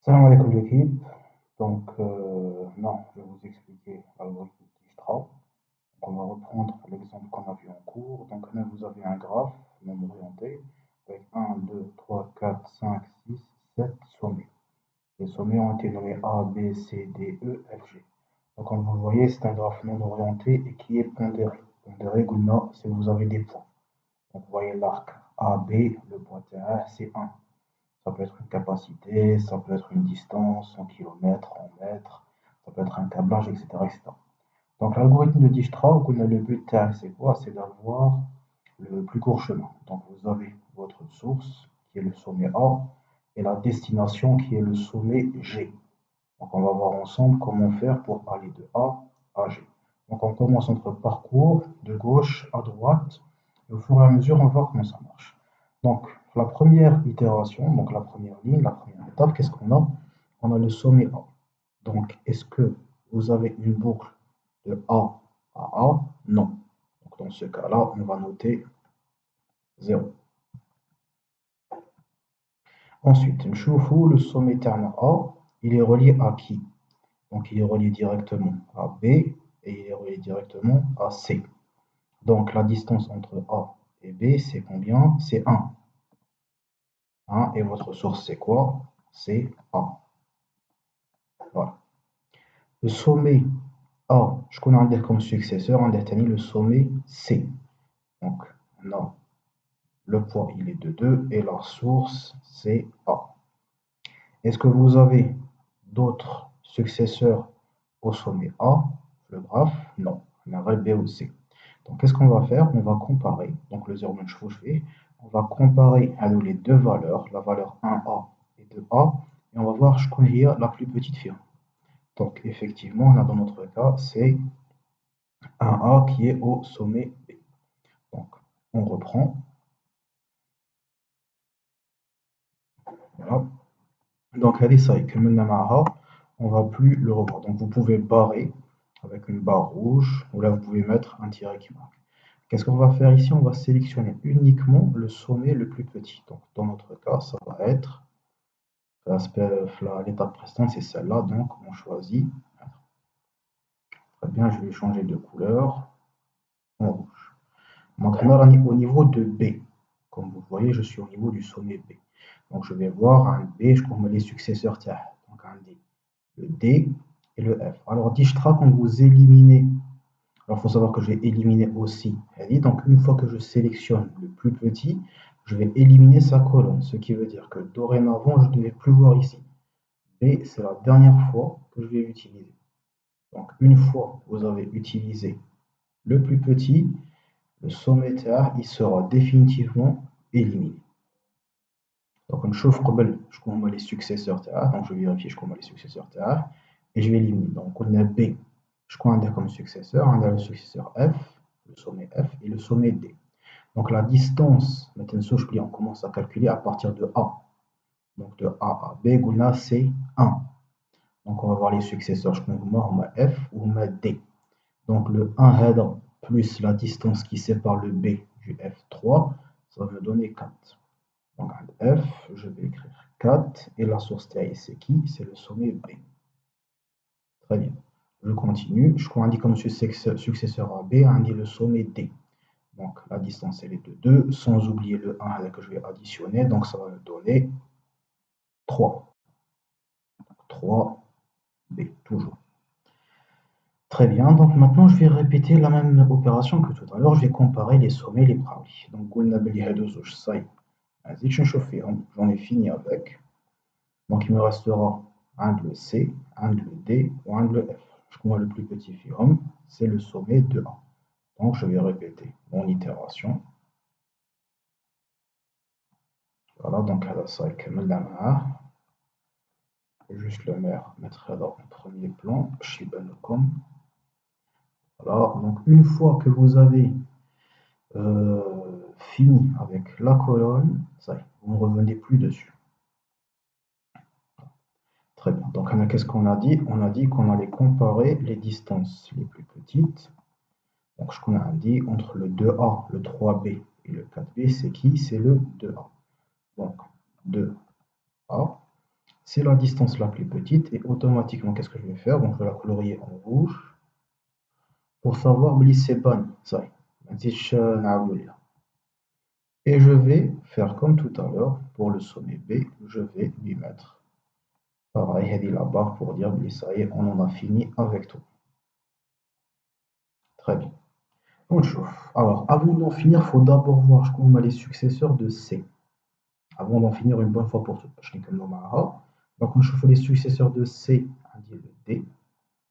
Salam alaikum l'équipe. Non, je vais vous expliquer l'algorithme de Dijkstra. On va reprendre l'exemple qu'on a vu en cours. Donc là, vous avez un graphe non orienté avec un, 2, 3, 4, 5, 6, 7 sommets. Les sommets ont été nommés A, B, C, D, E, F, G. Donc comme vous le voyez, c'est un graphe non orienté et qui est pondéré. Pondéré, Goulna, c'est que vous avez des points. Donc vous voyez l'arc AB, le point terrain, c'est 1. Ça peut être une capacité, ça peut être une distance en kilomètres, en mètres, ça peut être un câblage, etc. etc. Donc l'algorithme de Dijkstra, le but c'est quoi? C'est d'avoir le plus court chemin. Donc vous avez votre source qui est le sommet A et la destination qui est le sommet G. Donc on va voir ensemble comment faire pour aller de A à G. Donc on commence notre parcours de gauche à droite et au fur et à mesure on va voir comment ça marche. Donc la première itération, donc la première ligne, la première étape, qu'est-ce qu'on a? On a le sommet A. Donc est-ce que vous avez une boucle de A à A? Non. Donc dans ce cas-là, on va noter 0. Ensuite, le sommet terme A, il est relié à qui? Donc il est relié directement à B et il est relié directement à C. Donc la distance entre A et B, c'est combien? C'est 1. Et votre source, c'est quoi? C'est A. Voilà. Le sommet A, je connais un comme successeur, on détermine le sommet C. Donc on a le poids, il est de 2 et la source, c'est A. Est-ce que vous avez d'autres successeurs au sommet A, le graphe? Non. On a B ou C. Donc, qu'est-ce qu'on va faire? On va comparer. Donc, le 0 on va comparer les deux valeurs, la valeur 1A et 2A, et on va voir je connais la plus petite firme. Donc, effectivement, on a dans notre cas, c'est 1A qui est au sommet B. Donc, on reprend. Voilà. Donc, on ne va plus le revoir. Donc, vous pouvez barrer avec une barre rouge, ou là, vous pouvez mettre un tiret qui marque. Qu'est-ce qu'on va faire ici? On va sélectionner uniquement le sommet le plus petit. Donc, dans notre cas, ça va être l'étape précédente, c'est celle-là. Donc, on choisit. Très bien, je vais changer de couleur en rouge. Maintenant, au niveau de B, comme vous voyez, je suis au niveau du sommet B. Donc, je vais voir un B, je compte les successeurs. Donc, un D. Le D et le F. Alors, Dijkstra, quand vous éliminez, alors il faut savoir que je vais éliminer aussi. Donc, une fois que je sélectionne le plus petit, je vais éliminer sa colonne, ce qui veut dire que dorénavant, je ne vais plus voir ici. B, c'est la dernière fois que je vais l'utiliser. Donc, une fois que vous avez utilisé le plus petit, le sommet terre, il sera définitivement éliminé. Donc, une chauffe je connais les successeurs terre, donc je vais vérifier je connais les successeurs terre, et je vais éliminer. Donc, on a B, je connais comme successeur, on a le successeur F, le sommet F et le sommet D. Donc, la distance, maintenant, on commence à calculer à partir de A. Donc, de A à B, c'est 1. Donc, on va voir les successeurs. Je connais on a F ou on a D. Donc, le 1 header plus la distance qui sépare le B du F3, ça va me donner 4. Donc, F, je vais écrire 4. Et la source TI, c'est qui? C'est le sommet B. Très bien. Je continue. Je indique comme successeur à B, indique le sommet D. Donc, la distance, elle est de 2, sans oublier le 1 que je vais additionner. Donc, ça va me donner 3. 3B, toujours. Très bien, donc maintenant je vais répéter la même opération que tout à l'heure, je vais comparer les sommets et les braouis. Donc, j'en ai fini avec. Donc, il me restera angle C, angle D ou angle F. Je connais le plus petit firum, c'est le sommet de A. Donc, je vais répéter mon itération. Voilà, donc à la salle juste le mettre là en premier plan, Shibanukum. Voilà, donc une fois que vous avez fini avec la colonne, ça y est, vous ne revenez plus dessus. Très bien. Donc, qu'est-ce qu'on a dit? On a dit qu'on allait comparer les distances les plus petites. Donc, ce qu'on a dit entre le 2A, le 3B et le 4B, c'est qui? C'est le 2A. Donc, 2A c'est la distance la plus petite, et automatiquement, qu'est-ce que je vais faire? Donc, je vais la colorier en rouge, pour savoir où c'est banni, ça y est. Et je vais faire comme tout à l'heure, pour le sommet B, je vais lui mettre, pareil, la barre pour dire, ça y est, on en a fini avec tout. Très bien. On chauffe. Alors, avant d'en finir, il faut d'abord voir comment on a les successeurs de C. Avant d'en finir une bonne fois pour toutes. Donc, on chauffe les successeurs de C, on dit le D.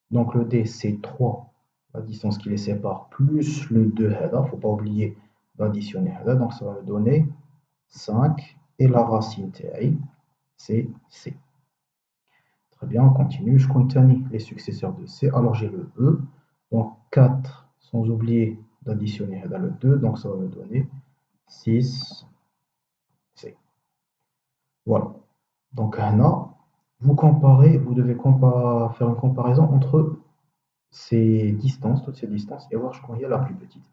Donc, le D, c'est 3, la distance qui les sépare, plus le 2 il ne faut pas oublier d'additionner. Donc, ça va me donner 5. Et la racine TI, c'est C. Très bien, on continue. Je continue les successeurs de C. Alors, j'ai le E. Donc, 4, sans oublier d'additionner le 2. Donc, ça va me donner 6. C. Voilà. Donc, là, vous comparez, vous devez faire une comparaison entre ces distances, toutes ces distances, et voir je est la plus petite.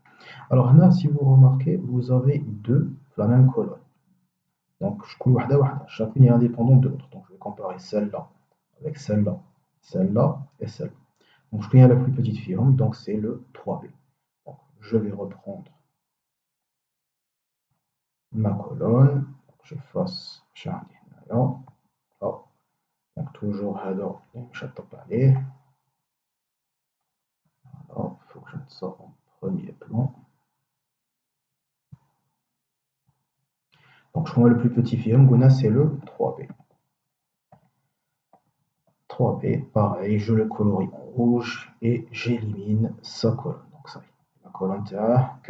Alors là, si vous remarquez, vous avez deux, la même colonne. Donc, chacune est indépendante de l'autre. Donc, je vais comparer celle-là avec celle-là, celle-là et celle-là. Donc, je connais la plus petite firme, donc c'est le 3B. Donc, je vais reprendre ma colonne. Je fasse là. Donc, toujours alors, il faut que je mette ça en premier plan. Donc, je prends le plus petit film, Guna, c'est le 3B. 3B, pareil, je le colorie en rouge et j'élimine sa colonne. Donc, ça y est, la colonne TA,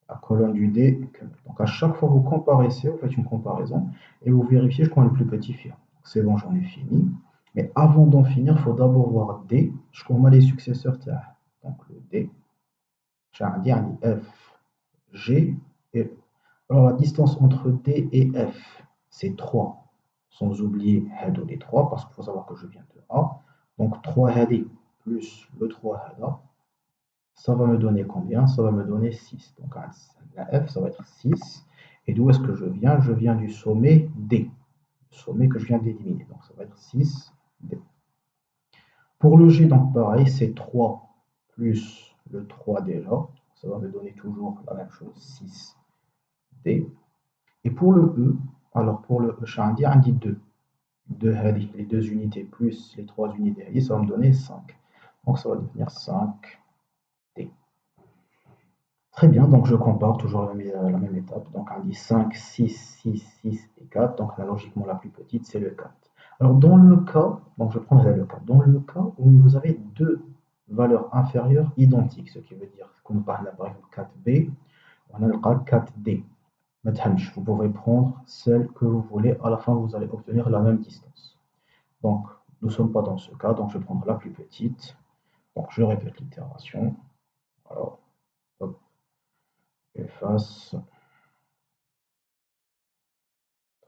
la colonne du D. Donc, à chaque fois que vous comparez, vous faites une comparaison et vous vérifiez, je prends le plus petit film. C'est bon, j'en ai fini. Mais avant d'en finir, il faut d'abord voir D. Je prends les successeurs TA. Donc, le D, j'ai un F, G et E. Alors, la distance entre D et F, c'est 3. Sans oublier les 3, parce qu'il faut savoir que je viens de A. Donc, 3 hadi plus le 3 hada, ça va me donner combien? Ça va me donner 6. Donc, la F, ça va être 6. Et d'où est-ce que je viens? Je viens du sommet D. Le sommet que je viens d'éliminer. Donc, ça va être 6 D. Pour le G, donc pareil, c'est 3 plus le 3 déjà. Ça va me donner toujours la même chose, 6 D. Et pour le E, alors pour le E, on dit 2. Les deux unités plus les 3 unités, ça va me donner 5. Donc ça va devenir 5D. Très bien, donc je compare toujours la même étape. Donc on dit 5, 6, 6, 6 et 4. Donc là, logiquement, la plus petite, c'est le 4. Alors dans le cas, donc je prendrai le cas, dans le cas où vous avez deux valeurs inférieures identiques, ce qui veut dire qu'on parle par exemple 4B, on a le cas 4D. Vous pouvez prendre celle que vous voulez, à la fin vous allez obtenir la même distance. Donc nous ne sommes pas dans ce cas, donc je vais prendre la plus petite. Donc je répète l'itération. Alors, hop, efface.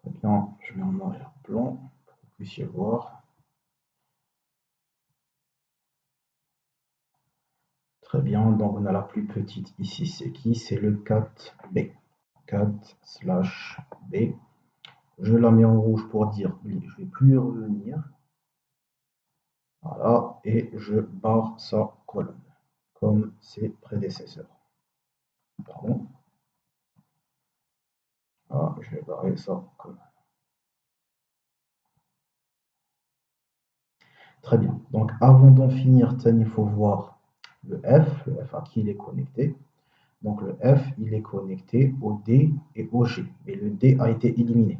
Très bien, je mets en arrière-plan pour que vous puissiez voir. Très bien, donc on a la plus petite ici, c'est qui? C'est le 4B. 4/B. Je la mets en rouge pour dire je ne vais plus y revenir. Voilà, et je barre sa colonne, comme ses prédécesseurs. Pardon. Voilà, je vais barrer sa colonne. Très bien. Donc, avant d'en finir, il faut voir le F à qui il est connecté. Donc, le F, il est connecté au D et au G. Et le D a été éliminé.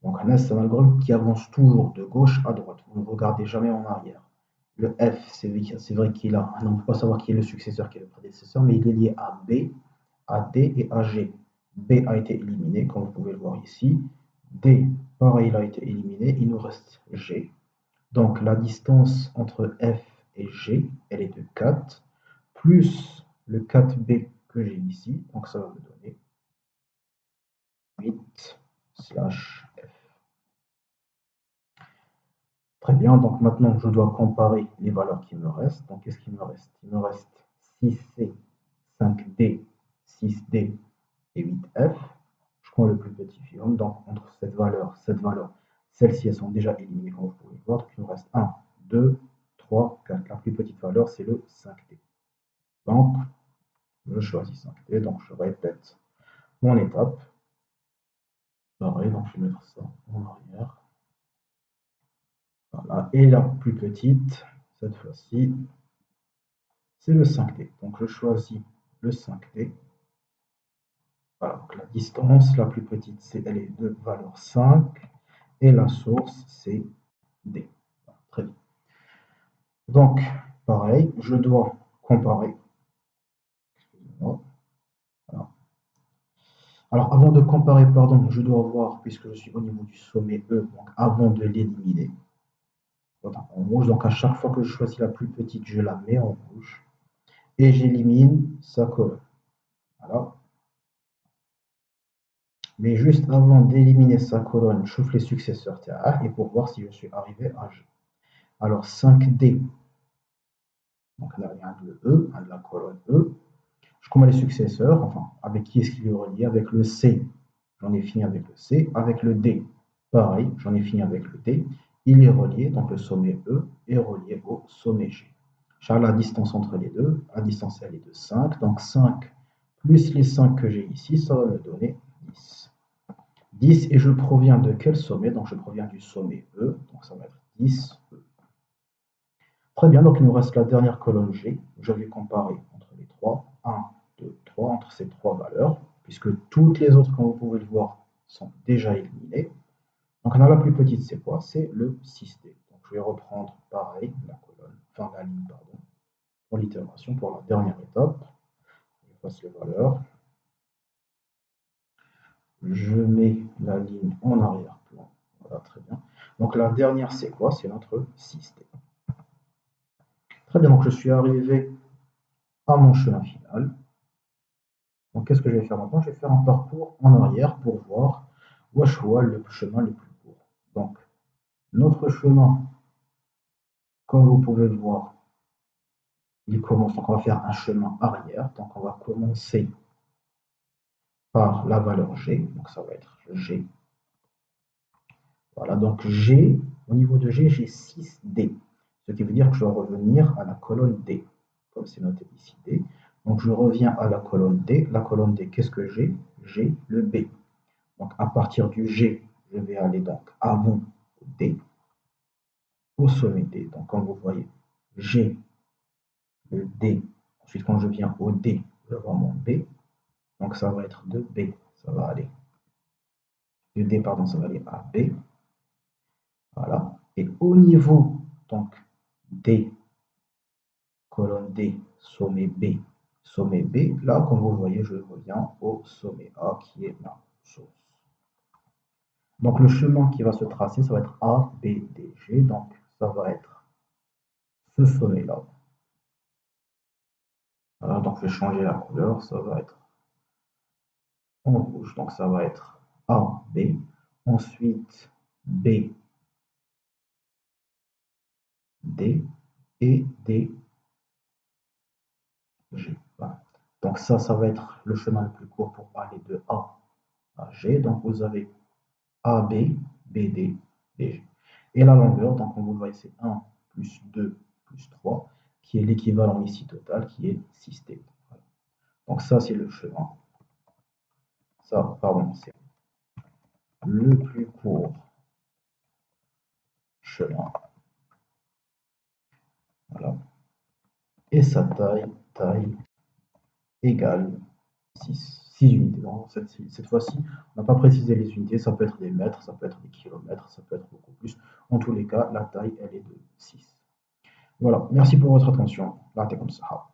Donc, c'est un algorithme qui avance toujours de gauche à droite. Vous ne regardez jamais en arrière. Le F, c'est vrai qu'il a. On ne peut pas savoir qui est le successeur, qui est le prédécesseur, mais il est lié à B, à D et à G. B a été éliminé, comme vous pouvez le voir ici. D, pareil, il a été éliminé. Il nous reste G. Donc, la distance entre F et G, elle est de 4, plus le 4B que j'ai ici. Donc, ça va me donner 8/F. Très bien, donc maintenant je dois comparer les valeurs qui me restent. Donc qu'est-ce qu'il me reste? Il me reste 6C, 5D, 6D et 8F. Je prends le plus petit film, donc entre cette valeur, Celles-ci, elles sont déjà éliminées, comme vous pouvez le voir. Donc, il nous reste 1, 2, 3, 4. La plus petite valeur, c'est le 5D. Donc, je choisis 5D. Donc, je répète mon étape. Pareil, donc je vais mettre ça en arrière. Voilà. Et la plus petite, cette fois-ci, c'est le 5D. Donc, je choisis le 5D. Voilà, donc la distance la plus petite, elle est de valeur 5 et la source, c'est D. Voilà, très bien. Donc, pareil, je dois comparer. Voilà. Alors, avant de comparer, pardon, je dois voir, puisque je suis au niveau du sommet E, donc avant de l'éliminer, en rouge. Donc, à chaque fois que je choisis la plus petite, je la mets en rouge et j'élimine sa colonne. Voilà. Mais juste avant d'éliminer sa colonne, je chauffe les successeurs TAH et pour voir si je suis arrivé à G. Alors 5D, donc là il y a un de E, un de la colonne E. Je combats les successeurs, enfin avec qui est-ce qu'il est relié? Avec le C, j'en ai fini avec le C. Avec le D, pareil, j'en ai fini avec le D. Il est relié, donc le sommet E est relié au sommet G. Charles, la distance entre les deux, la distance elle est de 5, donc 5 plus les 5 que j'ai ici, ça va me donner 10. 10 et je proviens de quel sommet? Donc je proviens du sommet E, donc ça va être 10 E. Très bien, donc il nous reste la dernière colonne G. Je vais comparer entre les trois. 1, 2, 3, entre ces trois valeurs, puisque toutes les autres, comme vous pouvez le voir, sont déjà éliminées. Donc on a la plus petite, c'est quoi? C'est le 6D. Donc je vais reprendre pareil, la colonne, enfin la ligne, pardon, pour l'itération, pour la dernière étape. Je passe les valeurs. Je mets la ligne en arrière-plan. Voilà, très bien. Donc la dernière, c'est quoi? C'est notre 6D. Très bien, donc je suis arrivé à mon chemin final. Donc qu'est-ce que je vais faire maintenant? Je vais faire un parcours en arrière pour voir où je vois le chemin le plus court. Donc notre chemin, comme vous pouvez le voir, il commence. Donc on va faire un chemin arrière. Donc on va commencer par la valeur G. Donc ça va être G. Voilà, donc G, au niveau de G, j'ai 6D. Ce qui veut dire que je dois revenir à la colonne D, comme c'est noté ici D. Donc je reviens à la colonne D. La colonne D, qu'est-ce que j'ai? J'ai le B. Donc à partir du G, je vais aller donc avant D, au sommet D. Donc comme vous voyez, j'ai le D. Ensuite, quand je viens au D, je vois mon B. Donc ça va être de B, ça va aller. De D, pardon, ça va aller à B. Voilà. Et au niveau donc D, colonne D, sommet B, sommet B. Là, comme vous voyez, je reviens au sommet A qui est la source. Donc le chemin qui va se tracer, ça va être A, B, D, G. Donc ça va être ce sommet-là. Voilà, donc je vais changer la couleur, ça va être en rouge. Donc ça va être A, B. Ensuite B, D et D, G. Voilà. Donc ça va être le chemin le plus court pour aller de A à G. Donc vous avez AB, BD, DG. Et la longueur, donc on vous le voit, c'est 1 plus 2 plus 3, qui est l'équivalent ici total, qui est 6D. Voilà. Donc ça, c'est le chemin. Ça, pardon, c'est le plus court chemin. Voilà. Et sa taille égale 6 unités. Donc, cette fois-ci, on n'a pas précisé les unités, ça peut être des mètres, ça peut être des kilomètres, ça peut être beaucoup plus. En tous les cas, la taille, elle est de 6. Voilà, merci pour votre attention. Là, t'es comme ça.